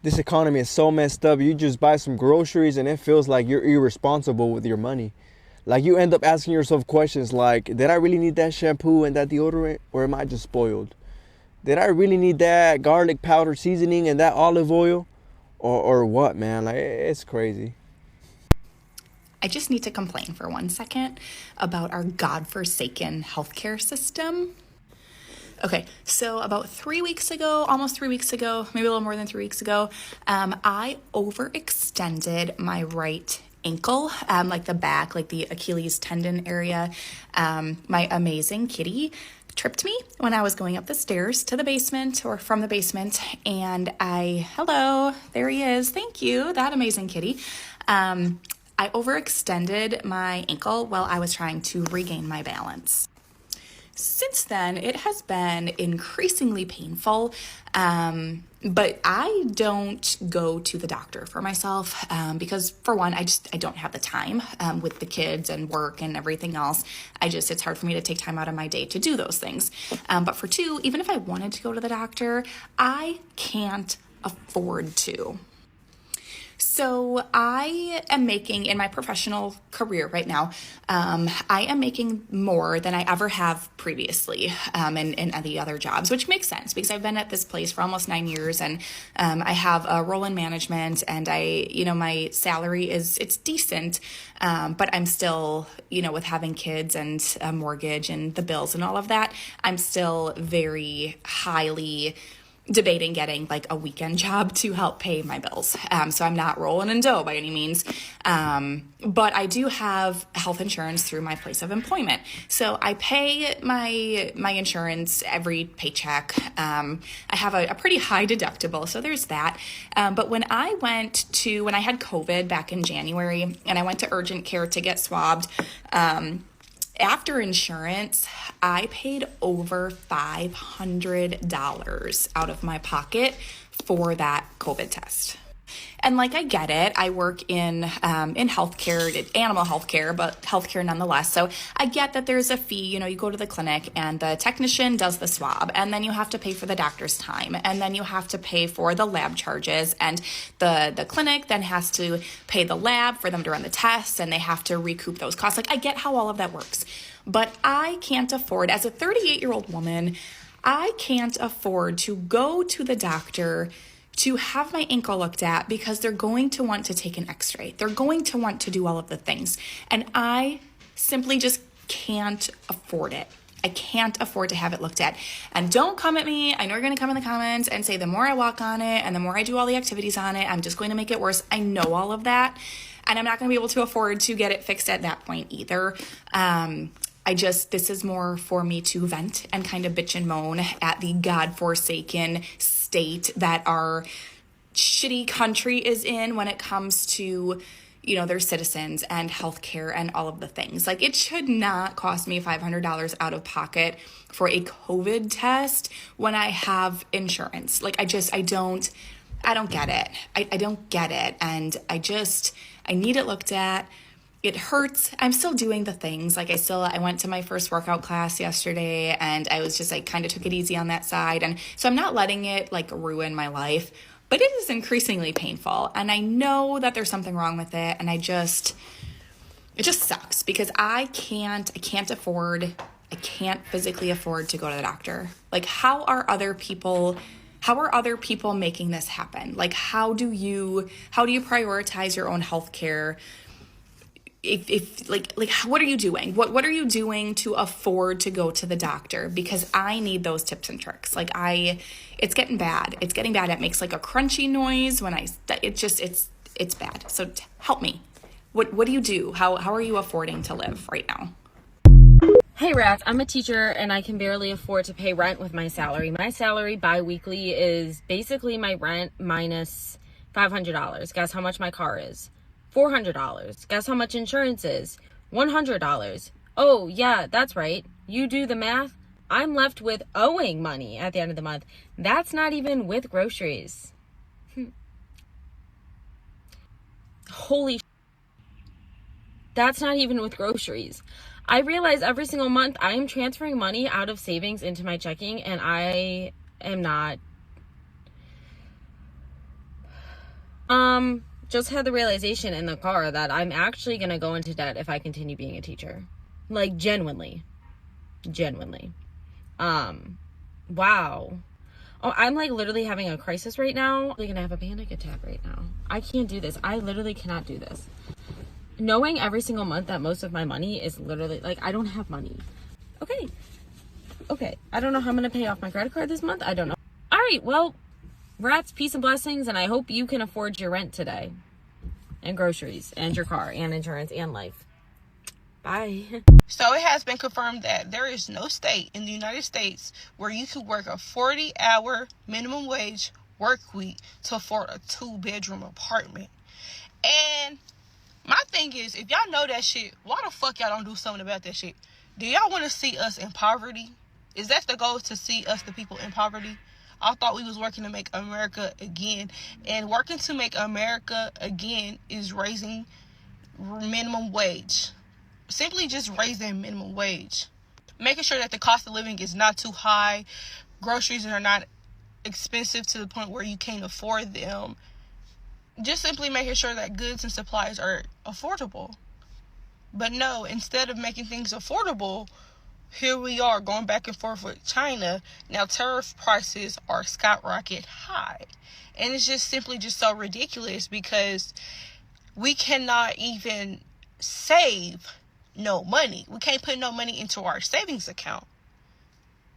this economy is so messed up. You just buy some groceries and it feels like you're irresponsible with your money. Like you end up asking yourself questions like, did I really need that shampoo and that deodorant, or am I just spoiled? Did I really need that garlic powder seasoning and that olive oil, or what, man? Like, it's crazy. I just need to complain for 1 second about our godforsaken healthcare system. Okay, so about 3 weeks ago, almost 3 weeks ago, maybe a little more than 3 weeks ago, I overextended my right ankle, like the back, like the Achilles tendon area. My amazing kitty tripped me when I was going up the stairs to the basement, or from the basement, and hello, there he is, thank you, that amazing kitty. I overextended my ankle while I was trying to regain my balance. Since then, it has been increasingly painful, but I don't go to the doctor for myself because, for one, I don't have the time with the kids and work and everything else. It's hard for me to take time out of my day to do those things. But for two, even if I wanted to go to the doctor, I can't afford to. So I am making, in my professional career right now, I am making more than I ever have previously in the other jobs, which makes sense because I've been at this place for almost 9 years, and I have a role in management, and my salary it's decent, but I'm still, with having kids and a mortgage and the bills and all of that, I'm still very highly debating getting like a weekend job to help pay my bills. So I'm not rolling in dough by any means. But I do have health insurance through my place of employment. So I pay my insurance every paycheck. I have a pretty high deductible, so there's that. But when I had COVID back in January, and I went to urgent care to get swabbed, after insurance, I paid over $500 out of my pocket for that COVID test. And I get it. I work in healthcare, animal healthcare, but healthcare nonetheless. So I get that there's a fee. You go to the clinic and the technician does the swab, and then you have to pay for the doctor's time, and then you have to pay for the lab charges, and the clinic then has to pay the lab for them to run the tests, and they have to recoup those costs. I get how all of that works, but I can't afford, as a 38-year-old woman, I can't afford to go to the doctor to have my ankle looked at because they're going to want to take an x-ray. They're going to want to do all of the things. And I simply just can't afford it. I can't afford to have it looked at. And don't come at me. I know you're going to come in the comments and say the more I walk on it and the more I do all the activities on it, I'm just going to make it worse. I know all of that. And I'm not going to be able to afford to get it fixed at that point either. This is more for me to vent and kind of bitch and moan at the godforsaken state that our shitty country is in when it comes to, their citizens and healthcare and all of the things. It should not cost me $500 out of pocket for a COVID test when I have insurance. I don't get it. I don't get it. And I need it looked at. It hurts. I'm still doing the things. I went to my first workout class yesterday, and I was I kind of took it easy on that side. And so I'm not letting it ruin my life, but it is increasingly painful. And I know that there's something wrong with it. And it just sucks because I can't physically afford to go to the doctor. How are other people making this happen? How do you prioritize your own health care? What are you doing? What are you doing to afford to go to the doctor? Because I need those tips and tricks. It's getting bad. It's getting bad. It makes a crunchy noise when it's bad. So help me. What do you do? How are you affording to live right now? Hey Raph, I'm a teacher and I can barely afford to pay rent with my salary. My salary bi-weekly is basically my rent minus $500. Guess how much my car is? $400. Guess how much insurance is? $100. Oh, yeah, that's right. You do the math. I'm left with owing money at the end of the month. That's not even with groceries. Holy that's not even with groceries. I realize every single month I am transferring money out of savings into my checking, and I am not Just had the realization in the car that I'm actually gonna go into debt if I continue being a teacher. Like, genuinely. Wow. Oh, I'm like literally having a crisis right now. I'm gonna have a panic attack right now. I can't do this. I literally cannot do this. Knowing every single month that most of my money is literally, like, I don't have money. Okay. I don't know how I'm gonna pay off my credit card this month. I don't know. All right, well, rats, peace and blessings, and I hope you can afford your rent today. And groceries, and your car, and insurance, and life. Bye. So it has been confirmed that there is no state in the United States where you could work a 40-hour minimum wage work week to afford a 2-bedroom apartment. And my thing is, if y'all know that shit, why the fuck y'all don't do something about that shit? Do y'all want to see us in poverty? Is that the goal, to see us, the people, in poverty? I thought we was working to make America again. And working to make America again is raising minimum wage. Simply just raising minimum wage. Making sure that the cost of living is not too high. Groceries are not expensive to the point where you can't afford them. Just simply making sure that goods and supplies are affordable. But no, instead of making things affordable, here we are going back and forth with China. Now tariff prices are skyrocket high. And it's just simply just so ridiculous, because we cannot even save no money. We can't put no money into our savings account.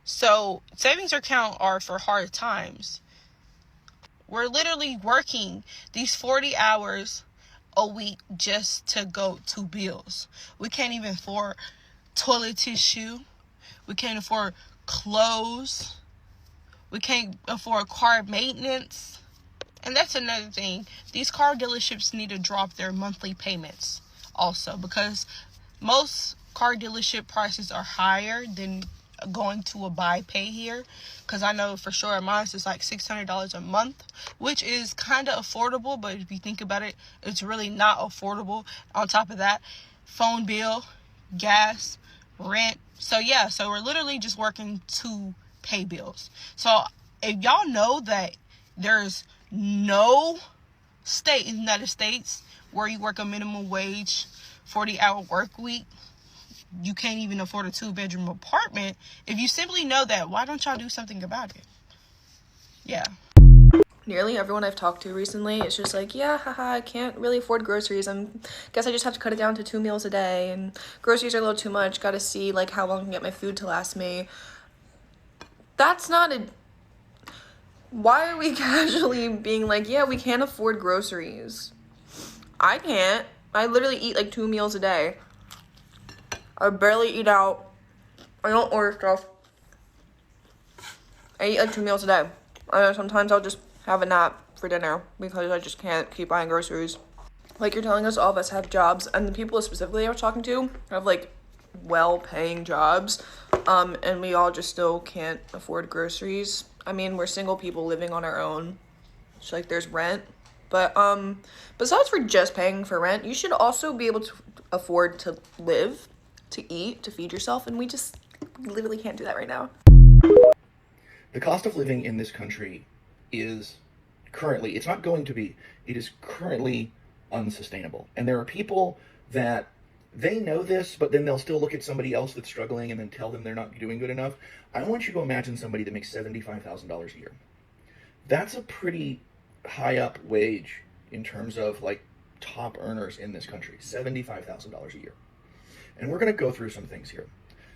So savings account are for hard times. We're literally working these 40 hours a week just to go to bills. We can't even afford toilet tissue. We can't afford clothes. We can't afford car maintenance. And that's another thing. These car dealerships need to drop their monthly payments also, because most car dealership prices are higher than going to a buy pay here. Because I know for sure mine is like $600 a month, which is kind of affordable, but if you think about it, it's really not affordable. On top of that, phone bill, gas, rent. So yeah, so we're literally just working to pay bills. So if y'all know that there's no state in the United States where you work a minimum wage 40-hour work week, you can't even afford a 2-bedroom apartment. If you simply know that, why don't y'all do something about it? Yeah. Nearly everyone I've talked to recently, it's just like, yeah, haha, I can't really afford groceries. Guess I just have to cut it down to 2 meals a day, and groceries are a little too much. Gotta see like how long I can get my food to last me. That's not a... Why are we casually being like, yeah, we can't afford groceries? I can't. I literally eat like 2 meals a day. I barely eat out. I don't order stuff. I eat like 2 meals a day. Sometimes I'll just have a nap for dinner because I just can't keep buying groceries. Like, you're telling us all of us have jobs, and the people specifically I was talking to have like well-paying jobs, and we all just still can't afford groceries. I mean, we're single people living on our own, so like there's rent. But besides for just paying for rent, you should also be able to afford to live, to eat, to feed yourself, and we literally can't do that right now. The cost of living in this country is currently, it's not going to be, it is currently unsustainable. And there are people that they know this, but then they'll still look at somebody else that's struggling and then tell them they're not doing good enough. I want you to imagine somebody that makes $75,000 a year. That's a pretty high up wage in terms of like top earners in this country, $75,000 a year. And we're going to go through some things here.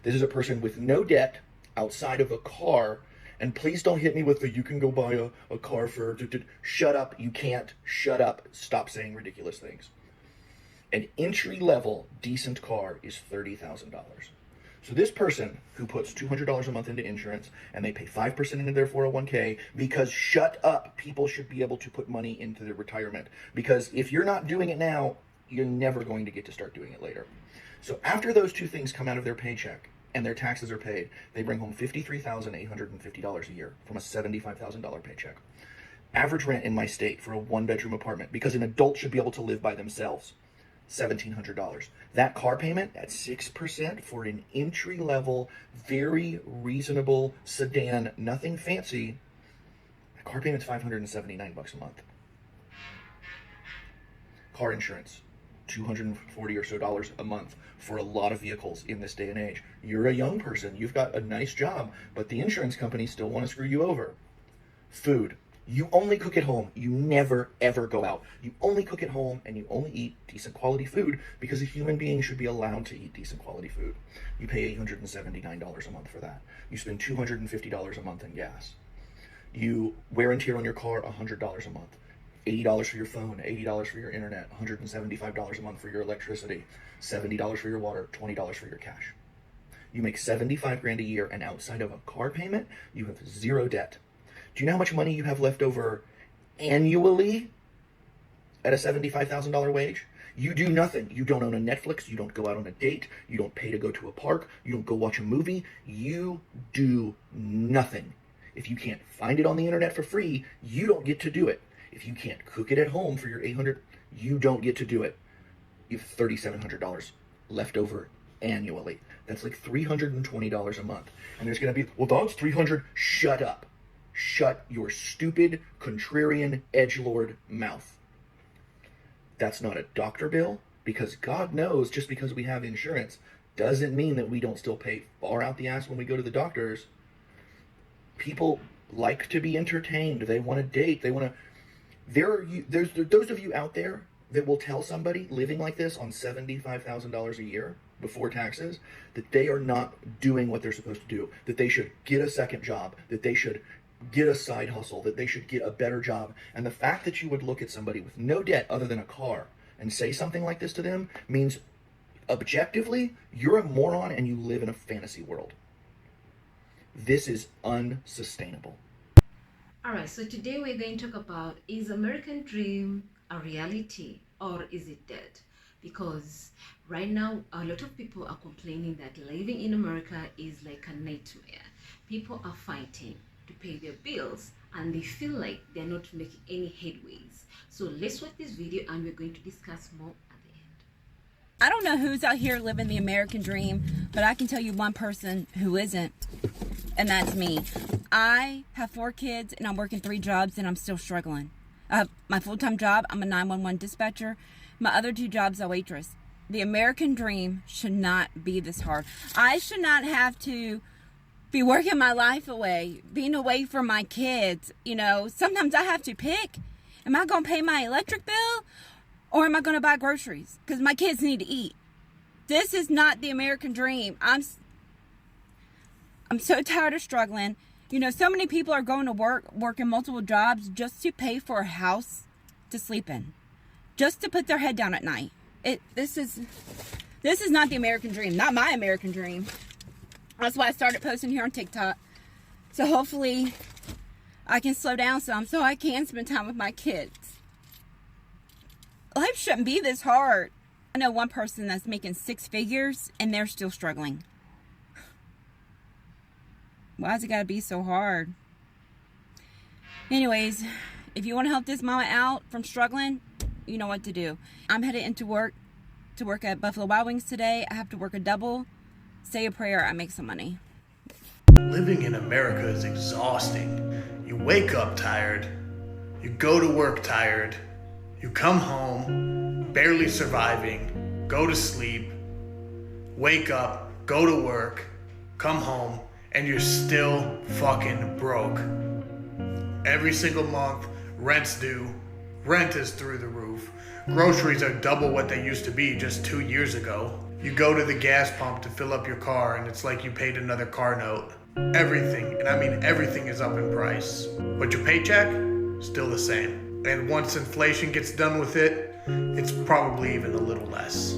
This is a person with no debt outside of a car. And please don't hit me with the, you can go buy a car for, shut up, you can't, shut up, stop saying ridiculous things. An entry-level decent car is $30,000. So this person who puts $200 a month into insurance and they pay 5% into their 401k, because shut up, people should be able to put money into their retirement. Because if you're not doing it now, you're never going to get to start doing it later. So after those two things come out of their paycheck and their taxes are paid, they bring home $53,850 a year from a $75,000 paycheck. Average rent in my state for a 1-bedroom apartment, because an adult should be able to live by themselves, $1,700. That car payment at 6% for an entry-level, very reasonable sedan, nothing fancy, that car payment's $579 a month. car insurance, $240 or so a month for a lot of vehicles in this day and age. You're a young person, you've got a nice job, but the insurance companies still want to screw you over. Food. You only cook at home. You never, ever go out. You only cook at home, and you only eat decent quality food because a human being should be allowed to eat decent quality food. You pay $879 a month for that. You spend $250 a month in gas. You wear and tear on your car $100 a month. $80 for your phone, $80 for your internet, $175 a month for your electricity, $70 for your water, $20 for your cash. You make $75,000 a year, and outside of a car payment, you have zero debt. Do you know how much money you have left over annually at a $75,000 wage? You do nothing. You don't own a Netflix. You don't go out on a date. You don't pay to go to a park. You don't go watch a movie. You do nothing. If you can't find it on the internet for free, you don't get to do it. If you can't cook it at home for your $800, you don't get to do it. You have $3,700 left over annually. That's like $320 a month. And there's going to be, well, that's $300. Shut up. Shut your stupid, contrarian, edgelord mouth. That's not a doctor bill, because God knows just because we have insurance doesn't mean that we don't still pay far out the ass when we go to the doctors. People like to be entertained. They want to date. They want to... There's those of you out there that will tell somebody living like this on $75,000 a year before taxes that they are not doing what they're supposed to do, that they should get a second job, that they should get a side hustle, that they should get a better job. And the fact that you would look at somebody with no debt other than a car and say something like this to them means objectively you're a moron and you live in a fantasy world. This is unsustainable. All right, so today we're going to talk about, is American dream a reality or is it dead? Because right now a lot of people are complaining that living in America is like a nightmare. People are fighting to pay their bills and they feel like they're not making any headways. So let's watch this video and we're going to discuss more at the end. I don't know who's out here living the American dream, but I can tell you one person who isn't, and that's me. I have 4 kids and I'm working 3 jobs and I'm still struggling. I have my full-time job, I'm a 911 dispatcher. My other 2 jobs, a waitress. The American dream should not be this hard. I should not have to be working my life away, being away from my kids. You know, sometimes I have to pick. Am I going to pay my electric bill or am I going to buy groceries? Because my kids need to eat. This is not the American dream. I'm so tired of struggling. You know, so many people are going to work, working multiple jobs just to pay for a house to sleep in, just to put their head down at night. This is not the American dream, not my American dream. That's why I started posting here on TikTok. So hopefully I can slow down some so I can spend time with my kids. Life shouldn't be this hard. I know one person that's making 6 figures and they're still struggling. Why's it gotta be so hard? Anyways, if you want to help this mama out from struggling, you know what to do. I'm headed into work to work at Buffalo Wild Wings today. I have to work a double. Say a prayer, I make some money. Living in America is exhausting. You wake up tired, you go to work tired, you come home, barely surviving, go to sleep, wake up, go to work, come home, and you're still fucking broke. Every single month, rent's due, rent is through the roof, groceries are double what they used to be just 2 years ago. You go to the gas pump to fill up your car and it's like you paid another car note. Everything, and I mean everything, is up in price. But your paycheck, still the same. And once inflation gets done with it, it's probably even a little less.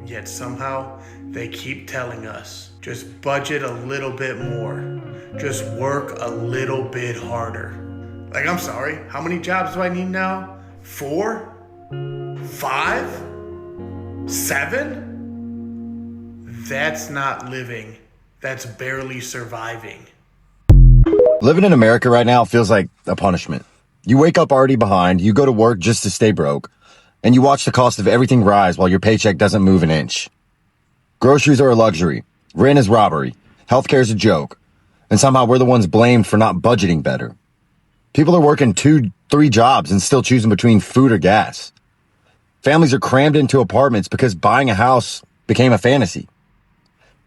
Yet somehow, they keep telling us, just budget a little bit more. Just work a little bit harder. Like, I'm sorry, how many jobs do I need now? 4? 5? 7? That's not living. That's barely surviving. Living in America right now feels like a punishment. You wake up already behind, you go to work just to stay broke, and you watch the cost of everything rise while your paycheck doesn't move an inch. Groceries are a luxury, rent is robbery, healthcare is a joke, and somehow we're the ones blamed for not budgeting better. People are working 2-3 jobs and still choosing between food or gas. Families are crammed into apartments because buying a house became a fantasy.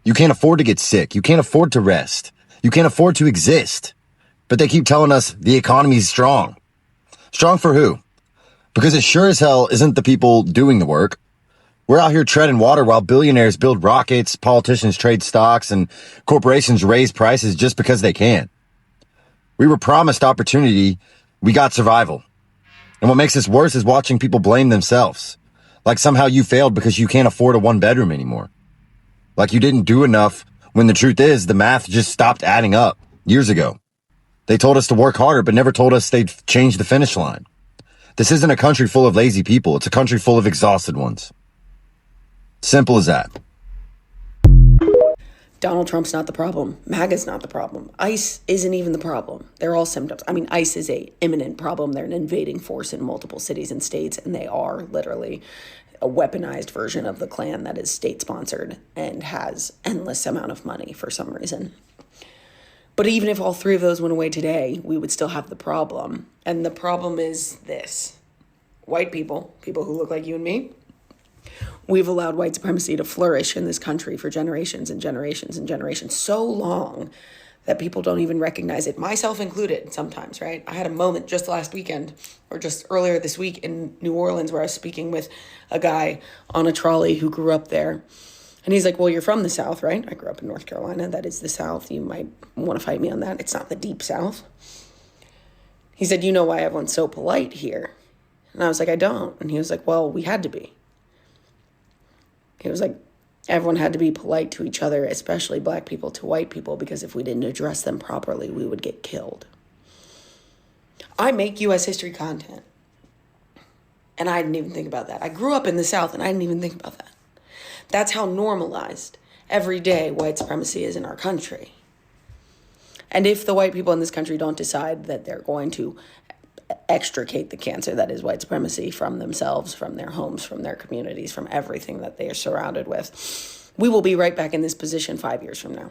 You can't afford to get sick. You can't afford to rest. You can't afford to exist. But they keep telling us the economy is strong. Strong for who? Because it sure as hell isn't the people doing the work. We're out here treading water while billionaires build rockets, politicians trade stocks, and corporations raise prices just because they can. We were promised opportunity. We got survival. And what makes this worse is watching people blame themselves. Like somehow you failed because you can't afford a 1-bedroom anymore. Like you didn't do enough when the truth is the math just stopped adding up years ago. They told us to work harder, but never told us they'd change the finish line. This isn't a country full of lazy people. It's a country full of exhausted ones. Simple as that. Donald Trump's not the problem. MAGA's not the problem. ICE isn't even the problem. They're all symptoms. I mean, ICE is a imminent problem. They're an invading force in multiple cities and states, and they are literally a weaponized version of the Klan that is state-sponsored and has endless amount of money for some reason. But even if all three of those went away today, we would still have the problem. And the problem is this. White people, people who look like you and me, we've allowed white supremacy to flourish in this country for generations and generations and generations, so long that people don't even recognize it, myself included sometimes, right? I had a moment just last weekend or just earlier this week in New Orleans where I was speaking with a guy on a trolley who grew up there. And he's like, well, you're from the South, right? I grew up in North Carolina. That is the South. You might want to fight me on that. It's not the deep South. He said, you know why everyone's so polite here? And I was like, I don't. And he was like, well, we had to be. He was like, everyone had to be polite to each other, especially black people to white people, because if we didn't address them properly, we would get killed. I make U.S. history content. And I didn't even think about that. I grew up in the South and I didn't even think about that. That's how normalized every day white supremacy is in our country. And if the white people in this country don't decide that they're going to extricate the cancer that is white supremacy from themselves, from their homes, from their communities, from everything that they are surrounded with, we will be right back in this position 5 years from now,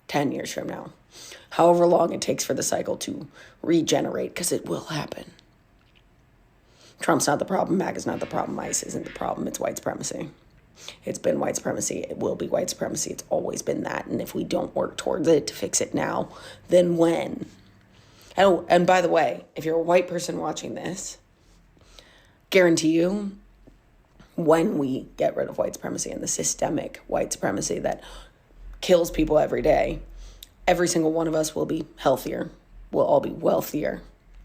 10 years from now, however long it takes for the cycle to regenerate, because it will happen. Trump's not the problem. MAGA's not the problem. ICE isn't the problem. It's white supremacy. It's been white supremacy. It will be white supremacy. It's always been that. And if we don't work towards it to fix it now, then when? Oh, and by the way, if you're a white person watching this, guarantee you, when we get rid of white supremacy and the systemic white supremacy that kills people every day, every single one of us will be healthier. We'll all be wealthier.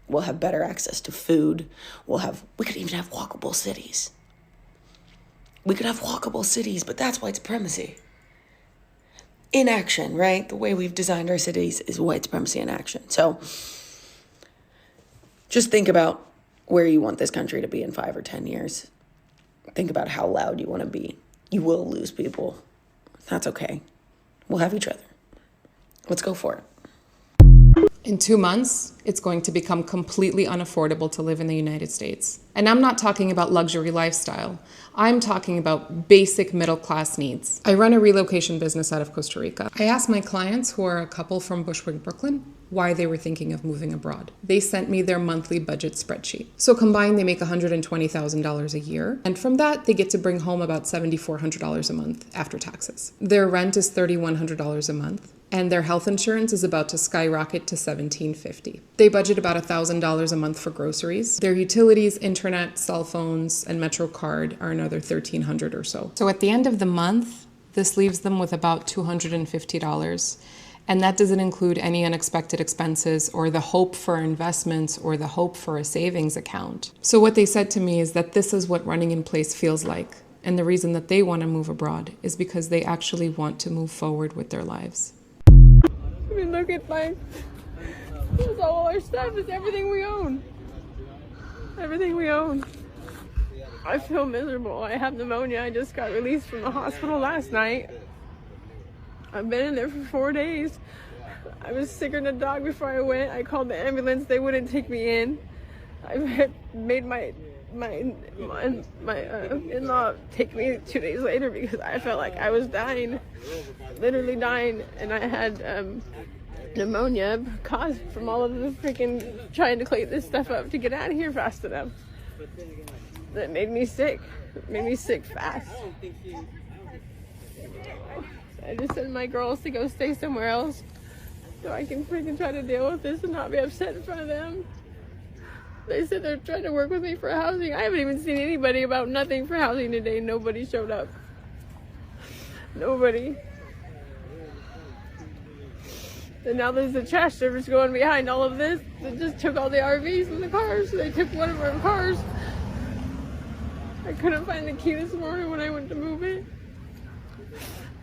We'll have better access to food. We could even have walkable cities. We could have walkable cities, but that's white supremacy. In action, right? The way we've designed our cities is white supremacy in action. So just think about where you want this country to be in 5 or 10 years. Think about how loud you want to be. You will lose people. That's okay. We'll have each other. Let's go for it. In 2 months, it's going to become completely unaffordable to live in the United States. And I'm not talking about luxury lifestyle. I'm talking about basic middle-class needs. I run a relocation business out of Costa Rica. I asked my clients, who are a couple from Bushwick, Brooklyn, why they were thinking of moving abroad. They sent me their monthly budget spreadsheet. So combined, they make $120,000 a year. And from that, they get to bring home about $7,400 a month after taxes. Their rent is $3,100 a month. And their health insurance is about to skyrocket to $1,750. They budget about $1,000 a month for groceries. Their utilities, internet, cell phones, and MetroCard are another $1,300 or so. So at the end of the month, this leaves them with about $250. And that doesn't include any unexpected expenses or the hope for investments or the hope for a savings account. So what they said to me is that this is what running in place feels like. And the reason that they want to move abroad is because they actually want to move forward with their lives. I mean, look at this all our stuff. It's everything we own. Everything we own. I feel miserable. I have pneumonia. I just got released from the hospital last night. I've been in there for 4 days. I was sicker than a dog before I went. I called the ambulance. They wouldn't take me in. I made my in-law take me 2 days later because I felt like I was dying, literally dying, and I had pneumonia caused from all of the freaking trying to clean this stuff up to get out of here fast enough. that made me sick. It made me sick fast. I just sent my girls to go stay somewhere else so I can freaking try to deal with this and not be upset in front of them. They said they're trying to work with me for housing. I haven't even seen anybody about nothing for housing today. Nobody showed up. Nobody. And now there's a trash service going behind all of this. They just took all the RVs and the cars. They took one of our cars. I couldn't find the key this morning when I went to move it.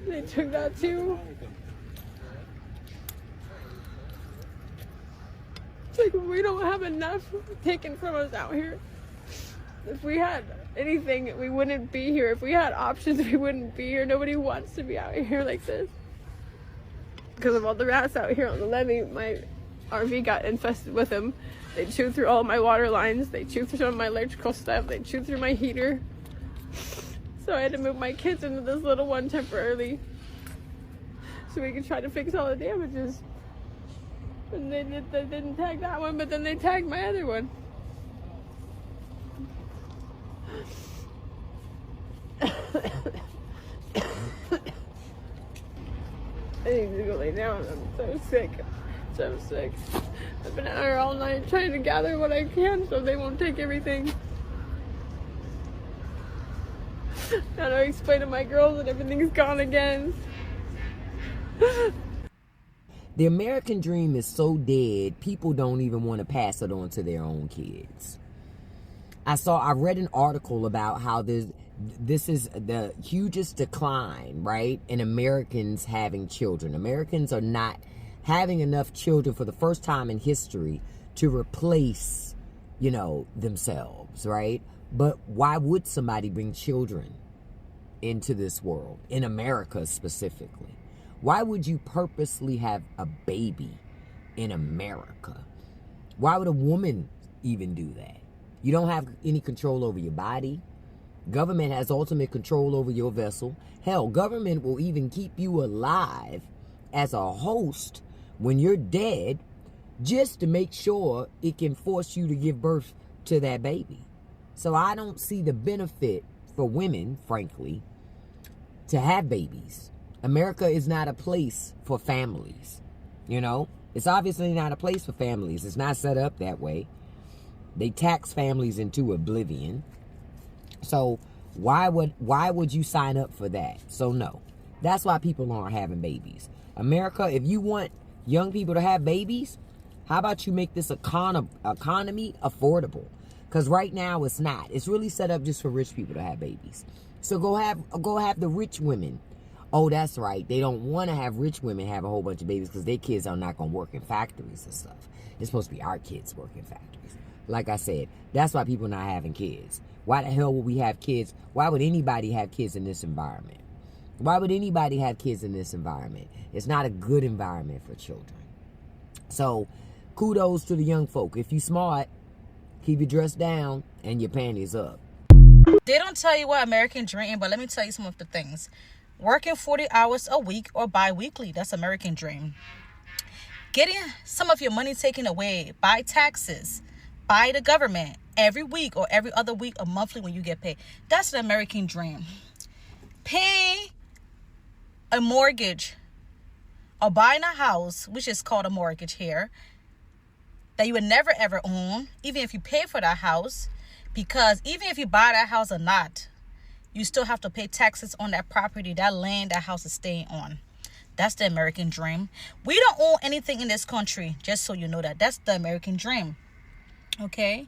They took that too. It's like we don't have enough taken from us out here. If we had anything, we wouldn't be here. If we had options, we wouldn't be here. Nobody wants to be out here like this. Because of all the rats out here on the levee, my RV got infested with them. They chewed through all my water lines. They chewed through some of my electrical stuff. They chewed through my heater. So I had to move my kids into this little one temporarily so we could try to fix all the damages. And they didn't tag that one, but then they tagged my other one. I need to go lay down. I'm so sick. So sick. I've been out here all night trying to gather what I can so they won't take everything. Now to explain to my girls that everything's gone again. The American dream is so dead, people don't even want to pass it on to their own kids. I read an article about how this is the hugest decline, right, in Americans having children. Americans are not having enough children for the first time in history to replace, themselves, right? But why would somebody bring children into this world, in America specifically? Why would you purposely have a baby in America? Why would a woman even do that? You don't have any control over your body. Government has ultimate control over your vessel. Hell, government will even keep you alive as a host when you're dead just to make sure it can force you to give birth to that baby. So I don't see the benefit for women, frankly, to have babies. America is not a place for families. It's obviously not a place for families. It's not set up that way. They tax families into oblivion. So why would you sign up for that? So no, that's why people aren't having babies. America, if you want young people to have babies, how about you make this economy affordable? Because right now it's not. It's really set up just for rich people to have babies. So go have the rich women. Oh, that's right. They don't want to have rich women have a whole bunch of babies because their kids are not going to work in factories and stuff. It's supposed to be our kids work in factories. Like I said, that's why people are not having kids. Why the hell would we have kids? Why would anybody have kids in this environment? Why would anybody have kids in this environment? It's not a good environment for children. So kudos to the young folk. If you smart, keep your dress down and your panties up. They don't tell you what American dream, but let me tell you some of the things. Working 40 hours a week or bi-weekly, that's American dream. Getting some of your money taken away by taxes, by the government, every week or every other week or monthly when you get paid. That's an American dream. Paying a mortgage or buying a house, which is called a mortgage here, that you would never ever own, even if you pay for that house, because even if you buy that house or not, you still have to pay taxes on that property, that land that house is staying on. That's the American dream. We don't own anything in this country, just so you know that. That's the American dream. Okay?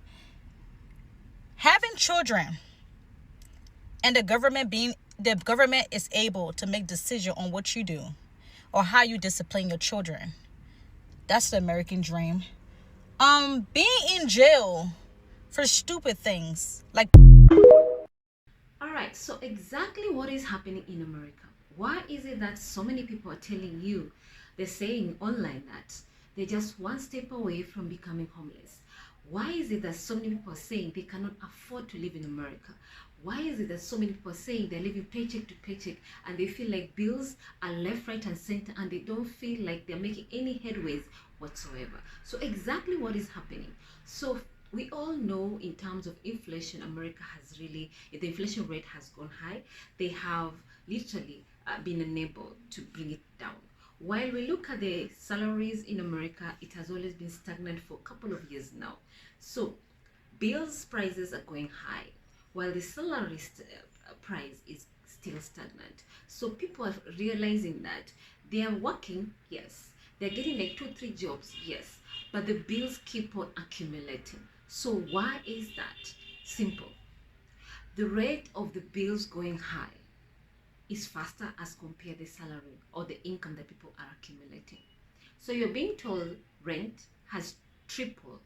Having children and the government is able to make decision on what you do or how you discipline your children. That's the American dream. Being in jail for stupid things like. Alright, so exactly what is happening in America? Why is it that so many people are telling you, they're saying online that they're just one step away from becoming homeless? Why is it that so many people are saying they cannot afford to live in America? Why is it that so many people are saying they're living paycheck to paycheck and they feel like bills are left, right, and center and they don't feel like they're making any headways whatsoever? So exactly what is happening? So we all know in terms of inflation, America has really, the inflation rate has gone high. They have literally been unable to bring it down. While we look at the salaries in America, it has always been stagnant for a couple of years now. So bills prices are going high, while the salary price is still stagnant. So people are realizing that they are working, yes, they're getting like 2-3 jobs, yes, but the bills keep on accumulating. So why is that? Simple. The rate of the bills going high is faster as compared to the salary or the income that people are accumulating. So you're being told rent has tripled,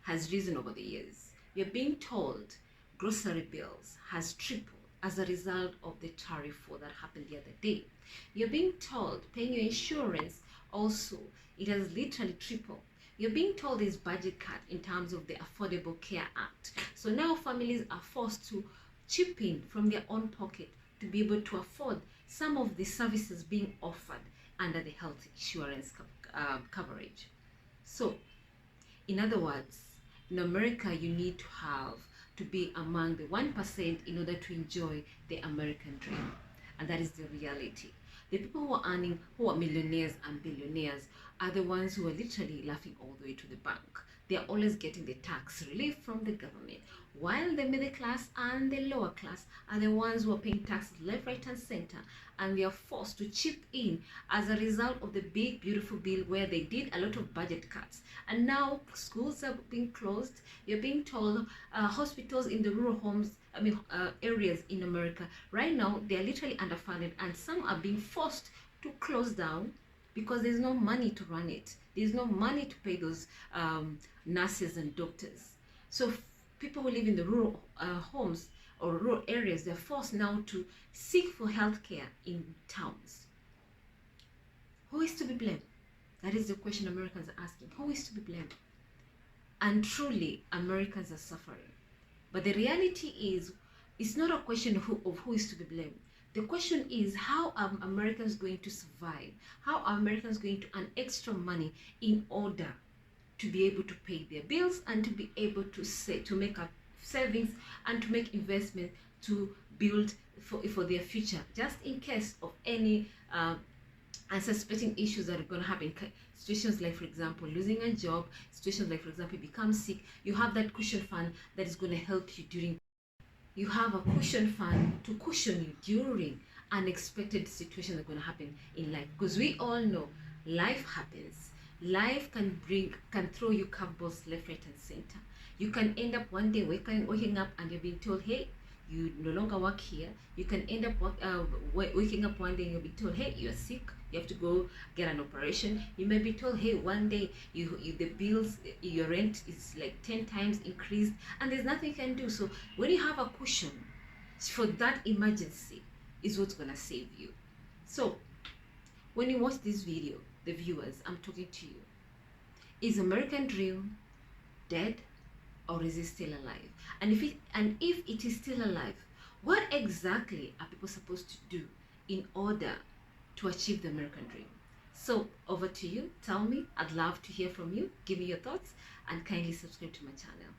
has risen over the years. You're being told grocery bills has tripled as a result of the tariff war that happened the other day. You're being told paying your insurance also, it has literally tripled. You're being told there's budget cut in terms of the Affordable Care Act. So now families are forced to chip in from their own pocket to be able to afford some of the services being offered under the health insurance coverage. So, in other words, in America, you need to be among the 1% in order to enjoy the American dream. And that is the reality. The people who are earning, who are millionaires and billionaires, are the ones who are literally laughing all the way to the bank. They are always getting the tax relief from the government, while the middle class and the lower class are the ones who are paying taxes left, right, and center, and they are forced to chip in as a result of the big, beautiful bill where they did a lot of budget cuts. And now schools are being closed. You're being told hospitals in the rural areas in America right now, they are literally underfunded, and some are being forced to close down because there's no money to run it. There's no money to pay those nurses and doctors. So people who live in the rural homes or rural areas, they're forced now to seek for healthcare in towns. Who is to be blamed? That is the question Americans are asking. Who is to be blamed? And truly, Americans are suffering. But the reality is, it's not a question of who is to be blamed. The question is, how are Americans going to survive? How are Americans going to earn extra money in order to be able to pay their bills and to be able to make up savings and to make investment to build for their future, just in case of any unsuspecting issues that are going to happen. Situations like, for example, losing a job, situations like, for example, you become sick, you have that cushion fund that is going to help you during. You have a cushion fund to cushion you during unexpected situations that are going to happen in life. Because we all know life happens. Life can throw you curveballs left, right, and center. You can end up one day waking up and you're being told, hey, you no longer work here. You can end up waking up one day and you'll be told, hey, you're sick, you have to go get an operation. You may be told, hey, one day the bills, your rent is like 10 times increased, and there's nothing you can do. So when you have a cushion for that emergency, is what's gonna save you. So when you watch this video, the viewers, I'm talking to you. Is American dream dead, or is it still alive? And if it is still alive, what exactly are people supposed to do in order to achieve the American dream? So over to you. Tell me. I'd love to hear from you. Give me your thoughts and kindly subscribe to my channel.